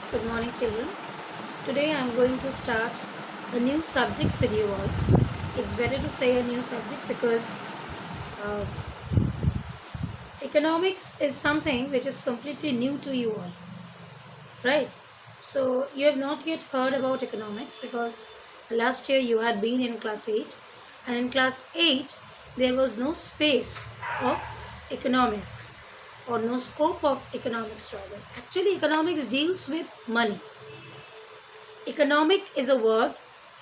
Good morning, children. Today I am going to start a new subject with you all. It's better to say a new subject because uh, economics is something which is completely new to you all, right? So you have not yet heard about economics because last year you had been in class 8, and in class 8 there was no space of economics or no scope of economics rather. Actually, economics deals with money. Economic is a word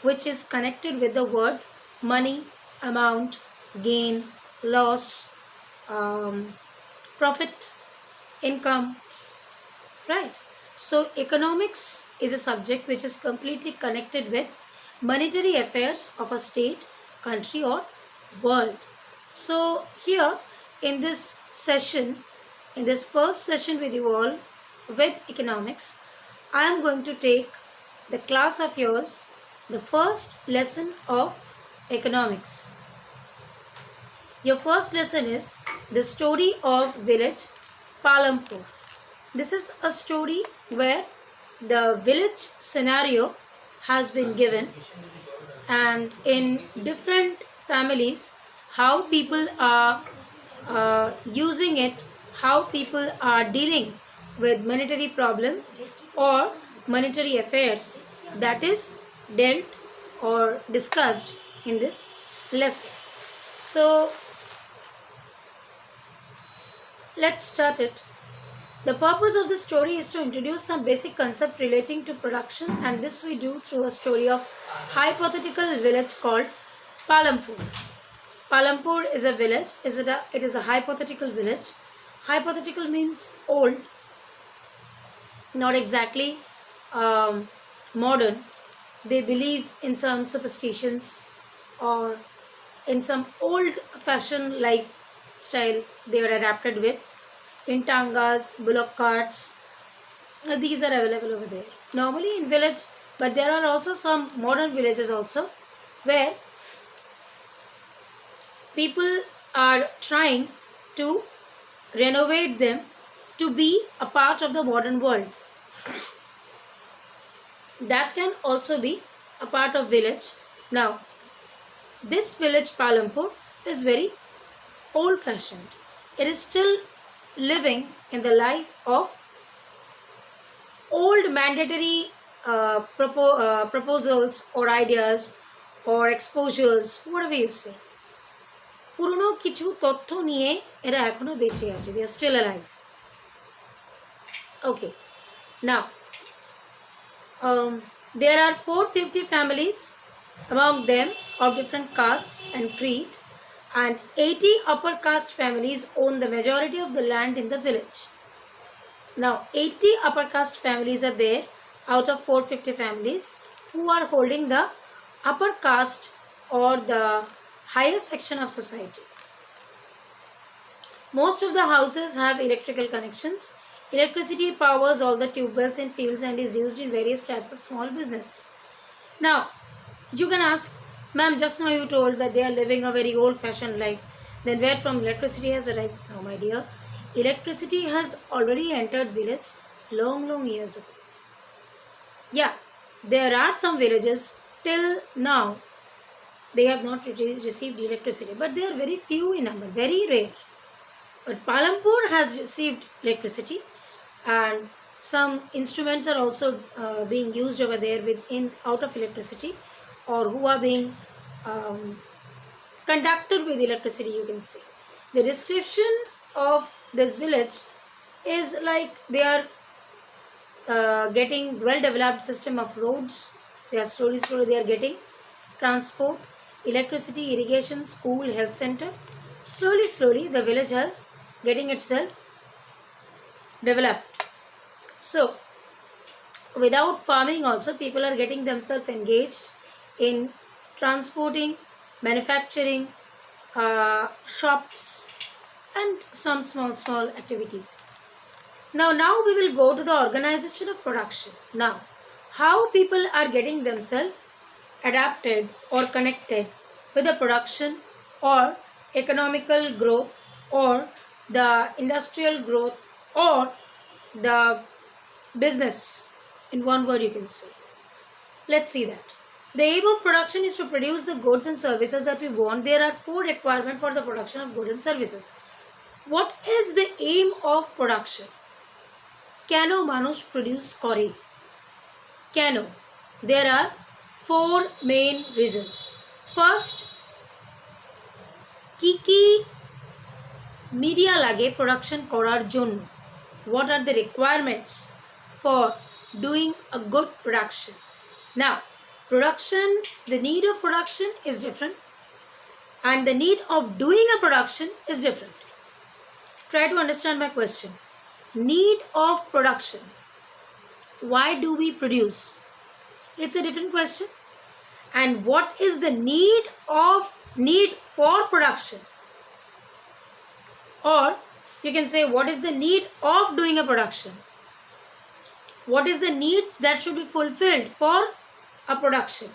which is connected with the word money, amount, gain, loss, um, profit, income, right? So, economics is a subject which is completely connected with monetary affairs of a state, country, or world. So, here in this session, in this first session with you all with economics, I am going to take the class of yours, the first lesson of economics. Your first lesson is the story of village Palampur. This is a story where the village scenario has been given, and in different families how people are using it, how people are dealing with monetary problem or monetary affairs, that is dealt or discussed in this lesson. So let's start it. The purpose of this story is to introduce some basic concept relating to production, and this we do through a story of hypothetical village called Palampur. Palampur is a village. It is a hypothetical village. Hypothetical means old, not exactly modern. They believe in some superstitions or in some old fashioned lifestyle they were adapted with. In tangas, bullock carts, these are available over there. Normally in village, but there are also some modern villages also where people are trying to renovate them to be a part of the modern world. That can also be a part of village. Now, this village Palampur is very old fashioned. It is still living in the life of old mandatory proposals or ideas or exposures, whatever you say. পুরনো কিছু তথ্য নিয়ে এরা এখনো বেঁচে আছে. They are still alive. Okay. Now, there are 450 families, among them of different castes and creed, and 80 upper caste families own the majority of the land in the village. Now, 80 upper caste families are there out of 450 families who are holding the upper caste or the higher section of society. Most of the houses have electrical connections. Electricity powers all the tube wells in fields and is used in various types of small business. Now, you can ask, ma'am, just now you told that they are living a very old-fashioned life. Then where from electricity has arrived? Now, my dear, electricity has already entered village long years ago. Yeah, there are some villages till now they have not received electricity, but they are very few in number, very rare. But Palampur has received electricity, and some instruments are also being used over there out of electricity, or who are being conducted with electricity, you can say. The description of this village is like they are getting well-developed system of roads. They are slowly they are getting transport, electricity, irrigation, school, health center. Slowly the village has getting itself developed. So, without farming also, people are getting themselves engaged in transporting, manufacturing, shops, and some small activities. Now we will go to the organization of production. Now, how people are getting themselves adapted or connected with the production or economical growth or the industrial growth or the business In one word you can say. Let's see that. The aim of production is to produce the goods and services that we want. There are 4 requirements for the production of goods and services. What is the aim of production? Keno manush produce kore? Keno? There are 4 main reasons. First, Kiki media lage production korar jonno. What are the requirements for doing a good production? Now, production, the need of production is different, and the need of doing a production is different. Try to understand my question. Need of production. Why do we produce? It's a different question. And what is the need for production? Or you can say, what is the need of doing a production? What is the need that should be fulfilled for a production?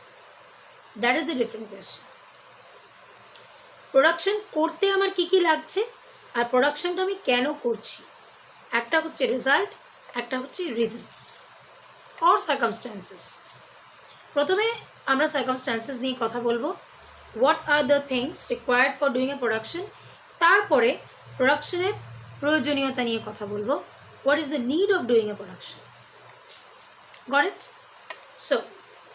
That is the different question. Production করতে আমার কি কি লাগছে আর প্রোডাকশনটা আমি কেন করছি? একটা হচ্ছে রেজাল্ট, একটা হচ্ছে রিজনস অর সার্কামস্ট্যান্সেস। প্রথমে আমরা সার্কামস্ট্যান্সেস নিয়ে কথা বলবো। What are the things required for doing a production. তারপরে প্রোডাকশনের প্রয়োজনীয়তা নিয়ে কথা বলবো। What is the need of doing a production? Got it? So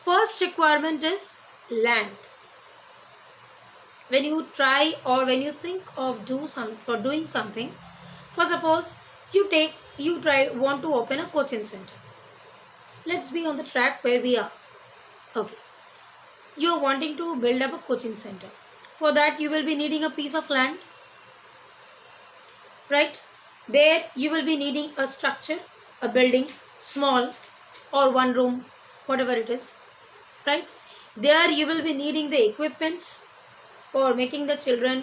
first requirement is land. When you try or when you think of doing something, for suppose you want to open a coaching center. Let's be on the track where we are. Okay, you are wanting to build up a coaching center. For that you will be needing a piece of land, right? There you will be needing a structure, a building, small or one room, whatever it is. Right? There you will be needing the equipments for making the children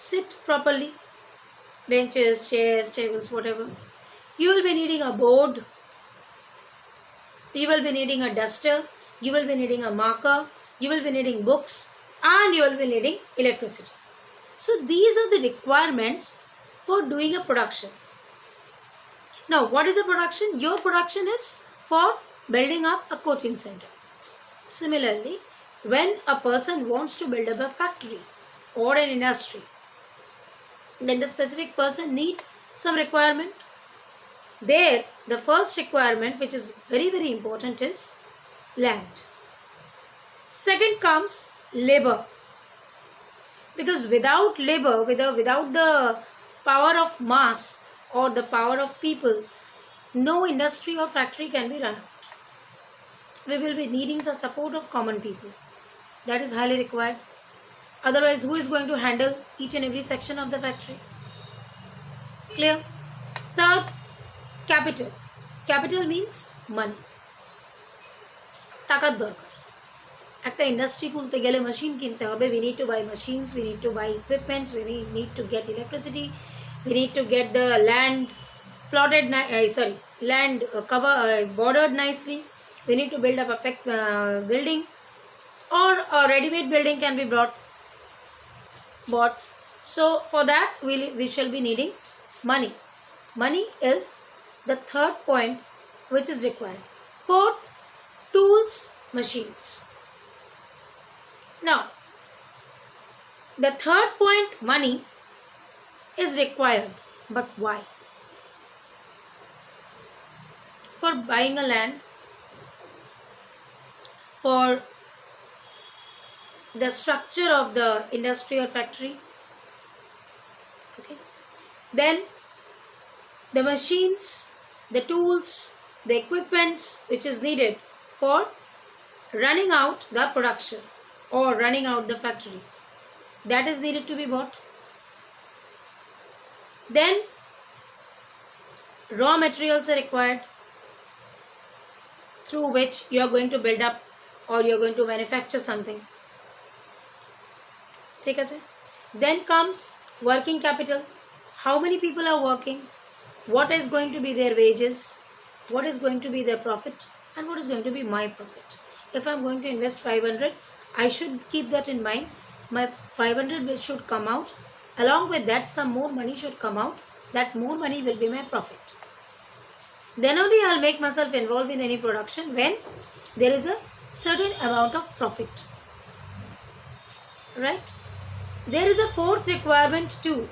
sit properly. Benches, chairs, tables, whatever. You will be needing a board. You will be needing a duster. You will be needing a marker. You will be needing books. And you will be needing electricity. So these are the requirements for doing a production. Now what is a production? Your production is for building up a coaching center. Similarly, when a person wants to build up a factory or an industry, then the specific person needs some requirement. There, the first requirement, which is very, very important, is land. Second comes labor. Because without labor, without the power of mass or the power of people, no industry or factory can be run out. We will be needing the support of common people. That is highly required. Otherwise, who is going to handle each and every section of the factory? Clear? Third, capital. Capital means money. টাকার দরকার। একটা industry খুলতে গেলে machine কিনতে হবে। We need to buy machines, we need to buy equipments, we need to get electricity, we need to get the land plotted, bordered nicely. We need to build up a building, or a ready-made building can be bought. So for that we shall be needing money. Money is the third point which is required. Fourth, tools, machines. Now the third point, money, is required. But why? For buying a land, for the structure of the industry or factory. Okay. Then the machines, the tools, the equipments which is needed for running out the production or running out the factory, that is needed to be bought. Then raw materials are required through which you are going to build up or you are going to manufacture something. ठीक है? Then comes working capital. How many people are working? What is going to be their wages? What is going to be their profit? And what is going to be my profit? If I am going to invest 500, I should keep that in mind. My 500 should come out. Along with that, some more money should come out. That more money will be my profit. Then only I'll make myself involved in any production when there is a certain amount of profit. Right? There is a fourth requirement too.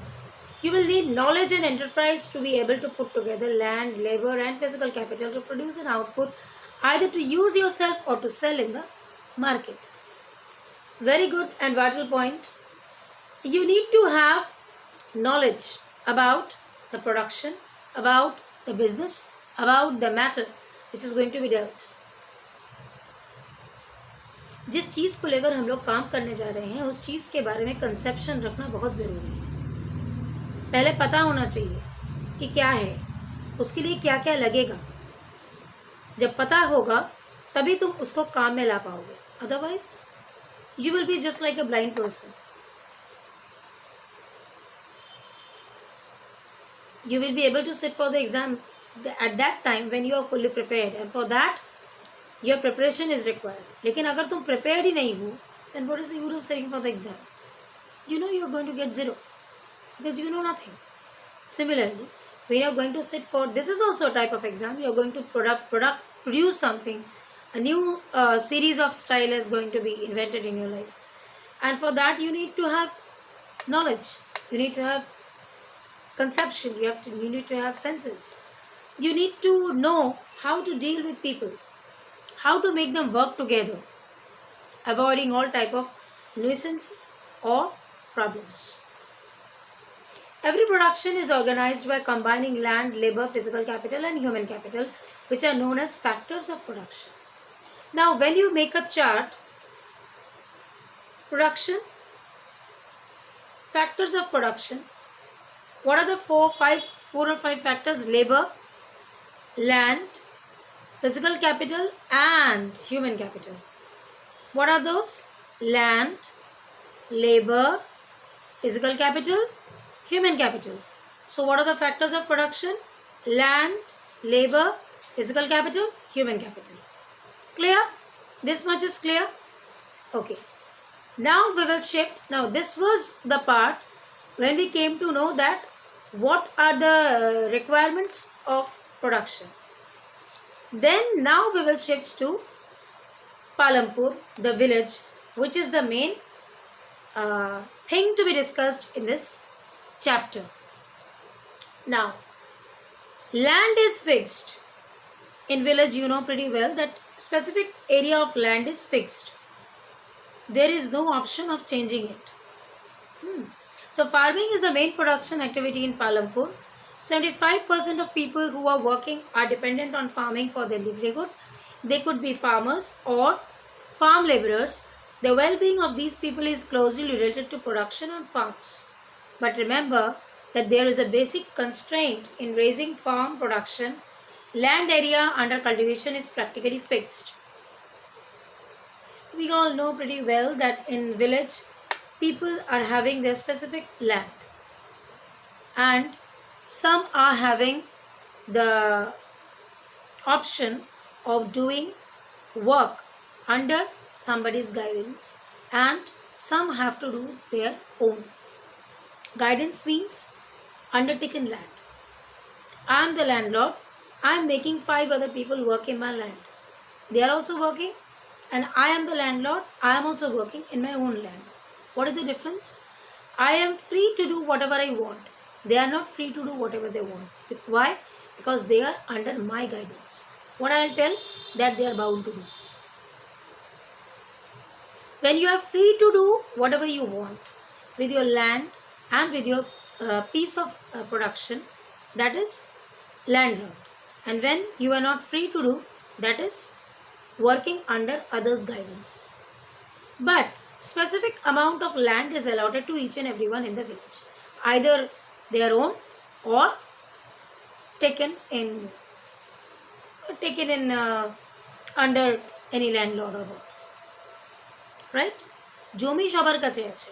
You will need knowledge and enterprise to be able to put together land, labor, and physical capital to produce an output, either to use yourself or to sell in the market. Very good and vital point. You need to have knowledge about the production, about the business, about the matter which is going to be dealt. जिस चीज़ को लेकर हम लोग काम करने जा रहे हैं उस चीज़ के बारे में कंसेप्शन रखना बहुत ज़रूरी है. पहले पता होना चाहिए कि क्या है, उसके लिए क्या क्या लगेगा. जब पता होगा तभी तुम उसको काम में ला पाओगे. Otherwise you will be just like a blind person. You will be able to sit for the exam at that time when you are fully prepared, and for that your preparation is required. लेकिन अगर तुम prepared ही नहीं हो, then what is the use of sitting for the exam? You know you are going to get 0 because you know nothing. Similarly, when you are going to sit for, this is also a type of exam, you are going to produce something, a new series of style is going to be invented in your life, and for that you need to have knowledge, you need to have conception, you need to have senses, you need to know how to deal with people, how to make them work together, avoiding all type of nuisances or problems. Every production is organized by combining land, labor, physical capital and human capital, which are known as factors of production. Now when you make a chart, production, factors of production, what are the four or five factors? Labor, land, physical capital and human capital. What are those? Land, labor, physical capital, human capital. So what are the factors of production? Land, labor, physical capital, human capital. Clear? This much is clear? Okay. Now we will shift. Now this was the part when we came to know that what are the requirements of production. Then now we will shift to Palampur, the village, which is the main thing to be discussed in this chapter. Now, land is fixed. In village, you know pretty well that specific area of land is fixed. There is no option of changing it. So farming is the main production activity in Palampur. 75% of people who are working are dependent on farming for their livelihood. They could be farmers or farm laborers. The well-being of these people is closely related to production on farms. But remember that there is a basic constraint in raising farm production. Land area under cultivation is practically fixed. We all know pretty well that in village, people are having their specific land and some are having the option of doing work under somebody's guidance and some have to do their own. Guidance means undertaken land. I am the landlord. I am making 5 other people work in my land. They are also working and I am the landlord. I am also working in my own land. What is the difference? I am free to do whatever I want. They are not free to do whatever they want. Why? Because they are under my guidance. What I will tell, that they are bound to do. When you are free to do whatever you want with your land and with your piece of production, that is landlord. And when you are not free to do, that is working under others' guidance. But specific amount of land is allotted to each and everyone in the village, either their own or taken in under any landlord or what, right? জমি সবার কাছে আছে,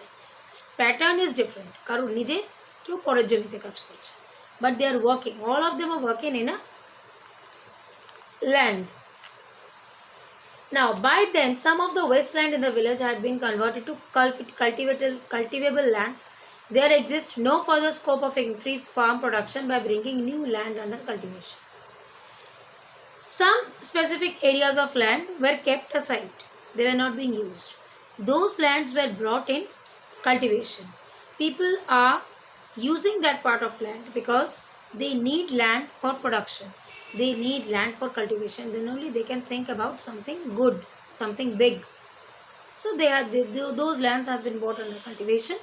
pattern is different, কারণ নিজে কেউ পরের জমিতে কাজ করছে, but they are working, all of them are working in a land. Now, by then, some of the wasteland in the village had been converted to cultivable land. There exists no further scope of increased farm production by bringing new land under cultivation. Some specific areas of land were kept aside. They were not being used. Those lands were brought in cultivation. People are using that part of land because they need land for production. They need land for cultivation. Then only they can think about something good, something big. So those lands has been bought under cultivation,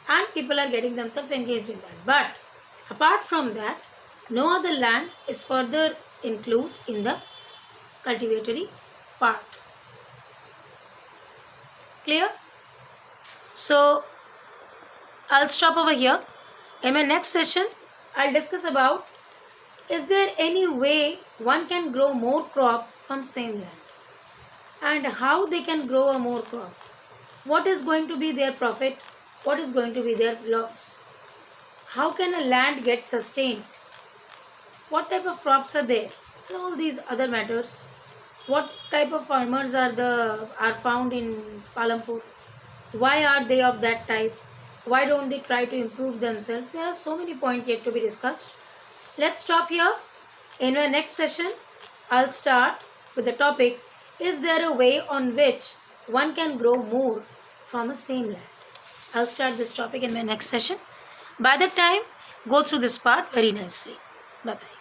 and people are getting themselves engaged in that. But apart from that, no other land is further included in the cultivatory part. Clear? So I'll stop over here. In my next session, I'll discuss about, is there any way one can grow more crop from same land, and how they can grow a more crop. What is going to be their profit? What is going to be their loss? How can a land get sustained? What type of crops are there? And all these other matters. What type of farmers are found in Palampur? Why are they of that type? Why don't they try to improve themselves? There are so many points yet to be discussed. Let's stop here. In my next session, I'll start with the topic, is there a way on which one can grow more from a same land? I'll start this topic in my next session. By that time, go through this part very nicely. Bye-bye.